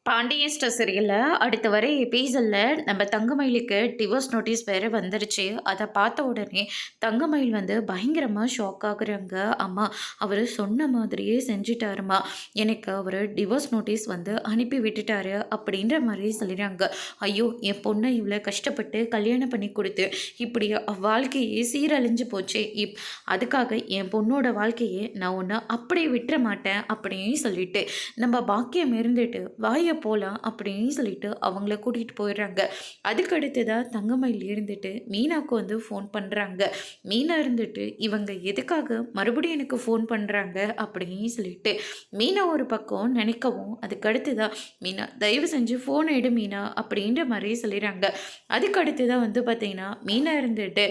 Pandian store சீரியல்ல அடுத்து வர எபிசோட்ல நம்ம தங்கமயிலுக்கு டிவோர்ஸ் நோட்டீஸ் வேற வந்துருச்சு. அத பார்த்த உடனே தங்கமயில் வந்து பயங்கரமா ஷாக் ஆகுறாங்க. அம்மா அவரு சொன்ன மாதிரியே செஞ்சுட்டாருமா. எனக்கு அவரு டிவோர்ஸ் நோட்டீஸ் வந்து அனுப்பி விட்டுட்டாரு அப்படின்ற மாரி சொல்லிறாங்க. ஐயோ! என் பொண்ண இவ்வளோ கஷ்டப்பட்டு கல்யாணம் பண்ணி குடுத்து, இப்படி வாழ்க்கையே சீரழிஞ்சு போச்சே. அதுக்காக என் பொண்ணோட வாழ்க்கைய நான் உன்ன அப்படியே விட்டுற மாட்டேன் அப்படின்னு சொல்லிட்டு, நம்ம பாக்கியம் இருந்துட்டு வாய போலாம் அப்படின்னு சொல்லிட்டு அவங்கள கூட்டிகிட்டு போயிடுறாங்க. அதுக்கு அடுத்ததாக தங்கமயில் இருந்துட்டு மீனாவுக்கு வந்து ஃபோன் பண்ணுறாங்க. மீனா இருந்துட்டு இவங்க எதுக்காக மறுபடியும் எனக்கு ஃபோன் பண்ணுறாங்க அப்படின்னு சொல்லிட்டு மீனா ஒரு பக்கம் நினைக்கவும், அதுக்கு அடுத்ததாக மீனா தயவு செஞ்சு ஃபோன் எடு மீனா அப்படின்ற மாதிரி சொல்லிடுறாங்க. அதுக்கு அடுத்ததாக வந்து பார்த்தீங்கன்னா மீனா இருந்துட்டு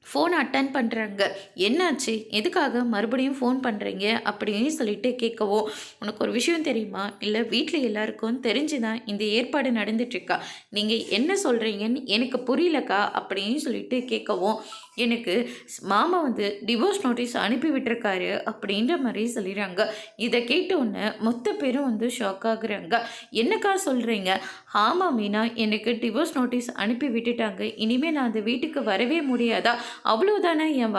ஃபோன் அட்டன் பண்ணுறாங்க. என்னாச்சு? எதுக்காக மறுபடியும் ஃபோன் பண்ணுறீங்க? அப்படின்னு சொல்லிட்டு கேட்கவும், உனக்கு ஒரு விஷயம் தெரியுமா? இல்லை வீட்டில் எல்லாருக்கும் தெரிஞ்சு தான் இந்த ஏற்பாடு நடந்துட்டுருக்கா. நீங்கள் என்ன சொல்கிறீங்கன்னு எனக்கு புரியலக்கா அப்படின்னு சொல்லிட்டு கேட்கவும், எனக்கு மாமா வந்து டிவோர்ஸ் நோட்டீஸ் அனுப்பி விட்டுருக்காரு அப்படின்ற மாதிரி சொல்லிடுறாங்க. இதை கேட்டோன்னே மொத்த பேரும் வந்து ஷாக் ஆகுறாங்க. என்னக்கா சொல்கிறீங்க? ஆமாம் மீனா, எனக்கு டிவோர்ஸ் நோட்டீஸ் அனுப்பி விட்டுட்டாங்க. இனிமேல் நான் அந்த வீட்டுக்கு வரவே முடியாதா? அவ்வளோதானே என்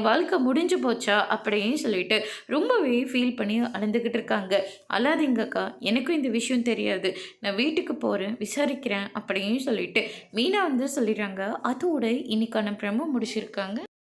வாழ்க்கை முடிஞ்சு போச்சா அப்படின்னு சொல்லிட்டு ரொம்பவே ஃபீல் பண்ணி அழுந்துக்கிட்டு இருக்காங்க. அழாதீங்கக்கா, எனக்கும் இந்த விஷயம் தெரியாது. நான் வீட்டுக்கு போகிறேன், விசாரிக்கிறேன் அப்படின்னு சொல்லிட்டு மீனா வந்து சொல்லிடுறாங்க. அதோட இன்னைக்கான ப்ரமோ முடிச்சிருக்காங்க.